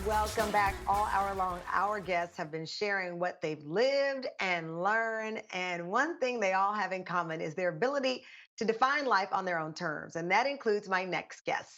Welcome back. All hour long, our guests have been sharing what they've lived and learned. And one thing they all have in common is their ability to define life on their own terms. And that includes my next guest.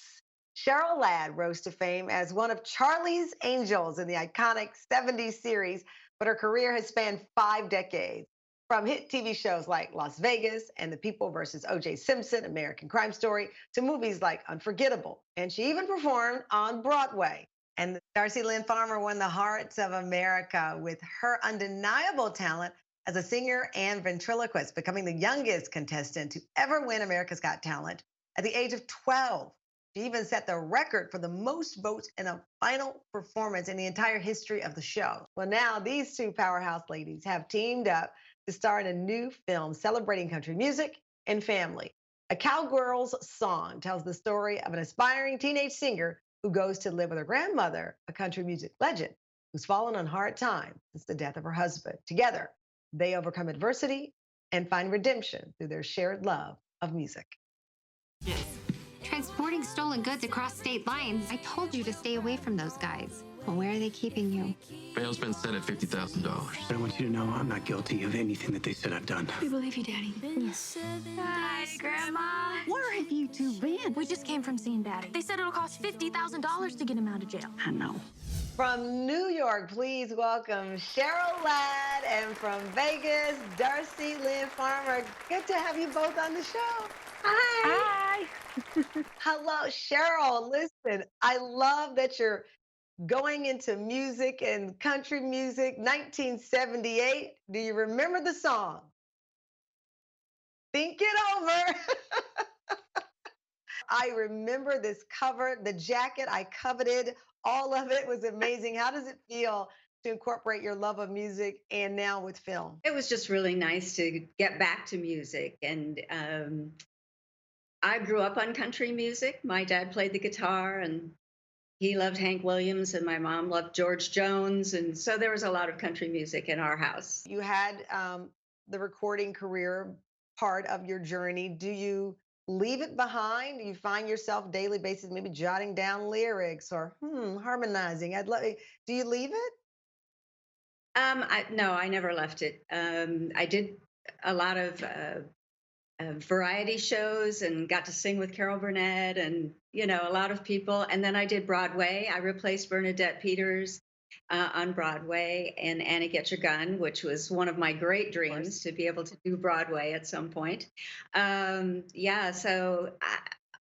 Cheryl Ladd rose to fame as one of Charlie's Angels in the iconic 70s series, but her career has spanned 5 decades. From hit TV shows like Las Vegas and The People versus O.J. Simpson, American Crime Story, to movies like Unforgettable. And she even performed on Broadway. And Darci Lynne Farmer won the hearts of America with her undeniable talent as a singer and ventriloquist, becoming the youngest contestant to ever win America's Got Talent at the age of 12. She even set the record for the most votes in a final performance in the entire history of the show. Well, now these two powerhouse ladies have teamed up to star in a new film celebrating country music and family. A Cowgirl's Song tells the story of an aspiring teenage singer who goes to live with her grandmother, a country music legend, who's fallen on hard times since the death of her husband. Together, they overcome adversity and find redemption through their shared love of music. Yes. Transporting stolen goods across state lines. I told you to stay away from those guys. Well, where are they keeping you? Bail's been set at $50,000. I want you to know I'm not guilty of anything that they said I've done. We believe you, Daddy. Yes. Hi, Grandma. Where have you two been? We just came from seeing Daddy. They said it'll cost $50,000 to get him out of jail. I know. From New York, please welcome Cheryl Ladd, and from Vegas, Darci Lynne Farmer. Good to have you both on the show. Hi. Hello, Cheryl. Listen, I love that you're going into music and country music. 1978. Do you remember the song? Think it over. I remember this cover, the jacket I coveted. All of it was amazing. How does it feel to incorporate your love of music and now with film? It was just really nice to get back to music. And I grew up on country music. My dad played the guitar and he loved Hank Williams, and my mom loved George Jones. And so there was a lot of country music in our house. You had the recording career part of your journey. Do you leave it behind? Do you find yourself daily basis maybe jotting down lyrics or harmonizing? Do you leave it? No, I never left it. I did a lot of variety shows and got to sing with Carol Burnett and, a lot of people. And then I did Broadway. I replaced Bernadette Peters on Broadway and Annie Get Your Gun, which was one of my great dreams to be able to do Broadway at some point. So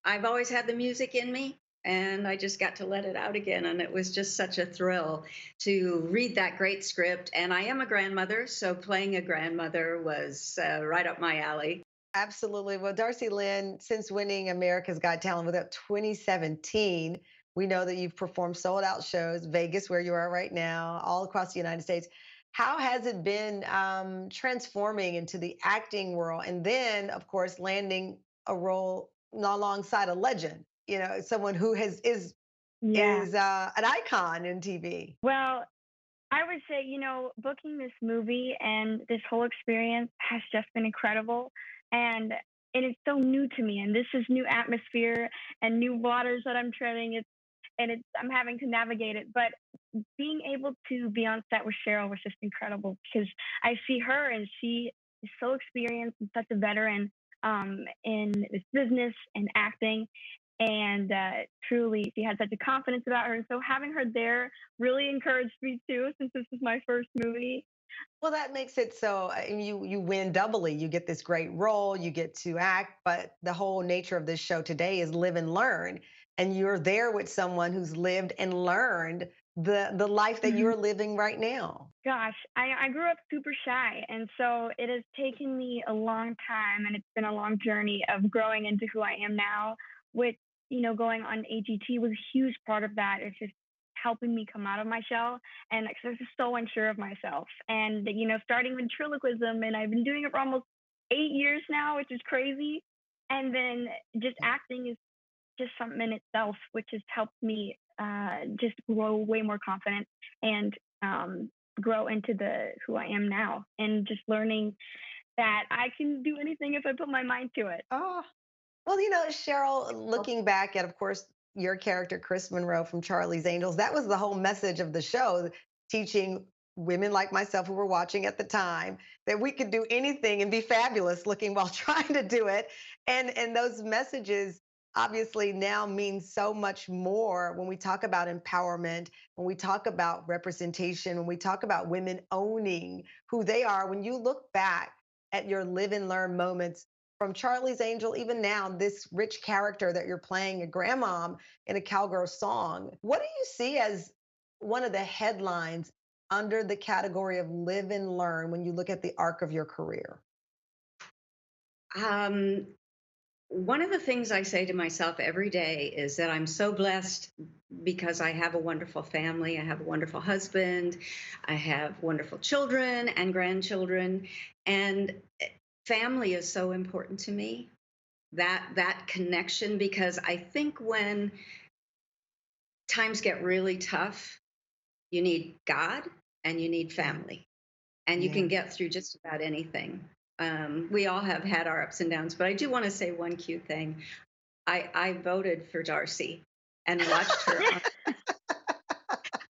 I've always had the music in me. And I just got to let it out again. And it was just such a thrill to read that great script. And I am a grandmother, so playing a grandmother was right up my alley. Absolutely. Well, Darci Lynne, since winning America's Got Talent without 2017, we know that you've performed sold out shows, Vegas, where you are right now, all across the United States. How has it been transforming into the acting world? And then, of course, landing a role alongside a legend, someone who is an icon in TV. Well, I would say, booking this movie and this whole experience has just been incredible. And it's so new to me. And this is new atmosphere and new waters that I'm treading. I'm having to navigate it. But being able to be on set with Cheryl was just incredible because I see her and she is so experienced and such a veteran in this business and acting. And truly, she had such a confidence about her. And so having her there really encouraged me too, since this is my first movie. Well, that makes it so you win doubly. You get this great role, you get to act, but the whole nature of this show today is live and learn. And you're there with someone who's lived and learned the life that you're living right now. Gosh, I grew up super shy. And so it has taken me a long time and it's been a long journey of growing into who I am now, which, going on AGT was a huge part of that. It's just helping me come out of my shell. And I was just so unsure of myself. And, starting ventriloquism, and I've been doing it for almost 8 years now, which is crazy. And then just acting is just something in itself, which has helped me just grow way more confident and grow into who I am now. And just learning that I can do anything if I put my mind to it. Oh, well, Cheryl, looking back at, of course, your character, Chris Monroe from Charlie's Angels, that was the whole message of the show, teaching women like myself who were watching at the time that we could do anything and be fabulous looking while trying to do it. And those messages obviously now mean so much more when we talk about empowerment, when we talk about representation, when we talk about women owning who they are. When you look back at your live and learn moments from Charlie's Angel, even now, this rich character that you're playing, a grandmom in a Cowgirl song, what do you see as one of the headlines under the category of live and learn when you look at the arc of your career? One of the things I say to myself every day is that I'm so blessed because I have a wonderful family. I have a wonderful husband. I have wonderful children and grandchildren. And family is so important to me. That connection, because I think when times get really tough, you need God and you need family, and you can get through just about anything. We all have had our ups and downs, but I do want to say one cute thing. I voted for Darci and watched her.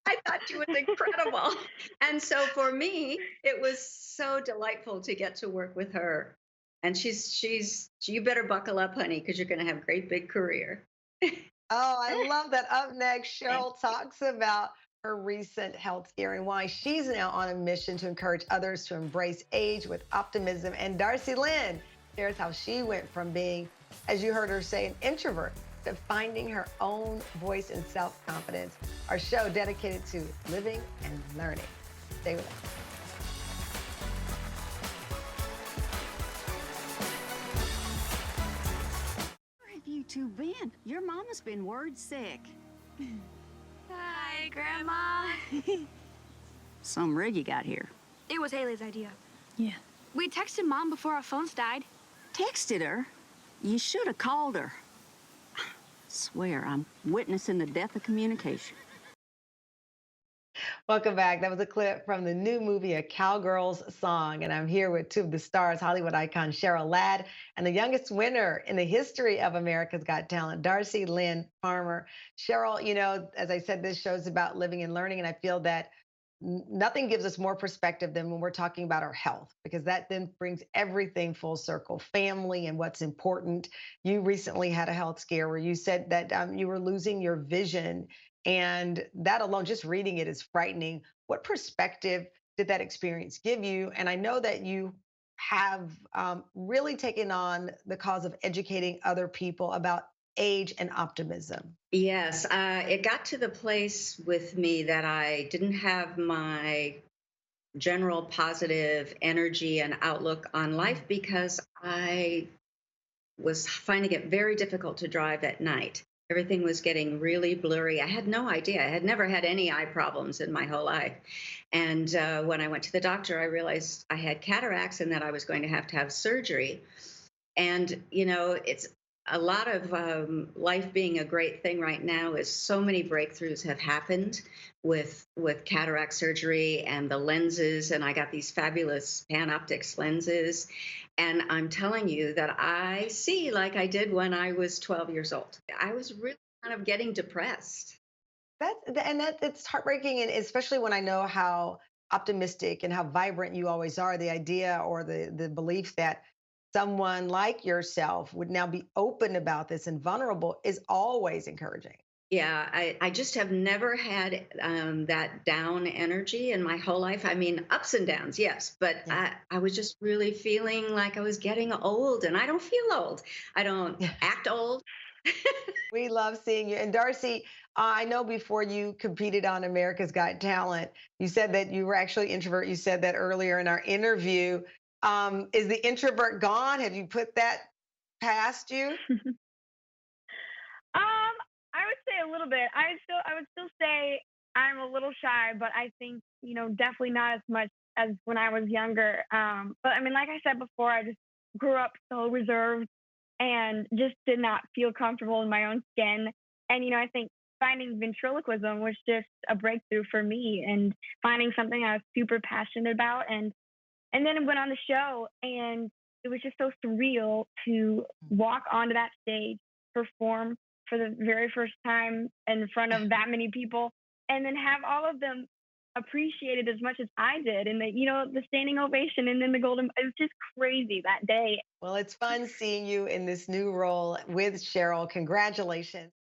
I thought she was incredible. And so for me, it was so delightful to get to work with her. And you better buckle up, honey, because you're going to have a great big career. Oh, I love that. Up next, Cheryl talks about her recent health scare and why she's now on a mission to encourage others to embrace age with optimism. And Darci Lynne shares how she went from being, as you heard her say, an introvert to finding her own voice and self-confidence. Our show dedicated to living and learning. Stay with us. Where have you two been? Your mama's been word sick. Hi, Grandma. Some rig you got here. It was Haley's idea. Yeah. We texted Mom before our phones died. Texted her? You should have called her. Swear, I'm witnessing the death of communication. Welcome back. That was a clip from the new movie, A Cowgirl's Song. And I'm here with two of the stars, Hollywood icon Cheryl Ladd, and the youngest winner in the history of America's Got Talent, Darci Lynne Farmer. Cheryl, you know, as I said, this show's about living and learning. And I feel that nothing gives us more perspective than when we're talking about our health, because that then brings everything full circle, family and what's important. You recently had a health scare where you said that you were losing your vision. And that alone, just reading it is frightening. What perspective did that experience give you? And I know that you have really taken on the cause of educating other people about age and optimism. Yes, it got to the place with me that I didn't have my general positive energy and outlook on life because I was finding it very difficult to drive at night. Everything was getting really blurry. I had no idea. I had never had any eye problems in my whole life. And when I went to the doctor, I realized I had cataracts and that I was going to have surgery. And, you know, it's a lot of life being a great thing right now is so many breakthroughs have happened with cataract surgery and the lenses. And I got these fabulous PanOptix lenses. And I'm telling you that I see like I did when I was 12 years old. I was really kind of getting depressed. It's heartbreaking, and especially when I know how optimistic and how vibrant you always are. The idea or the belief that someone like yourself would now be open about this and vulnerable is always encouraging. Yeah, I just have never had that down energy in my whole life. I mean, ups and downs, yes, but Yeah. I was just really feeling like I was getting old, and I don't feel old. I don't act old. We love seeing you. And Darci, I know before you competed on America's Got Talent, you said that you were actually introvert. You said that earlier in our interview. Is the introvert gone? Have you put that past you? I would say a little bit. I would still say I'm a little shy, but I think, you know, definitely not as much as when I was younger. But I mean, like I said before, I just grew up so reserved and just did not feel comfortable in my own skin. And, you know, I think finding ventriloquism was just a breakthrough for me and finding something I was super passionate about. And then I went on the show, and it was just so surreal to walk onto that stage, perform for the very first time in front of that many people, and then have all of them appreciate it as much as I did. And the standing ovation and then the golden, it was just crazy that day. Well, it's fun seeing you in this new role with Cheryl. Congratulations.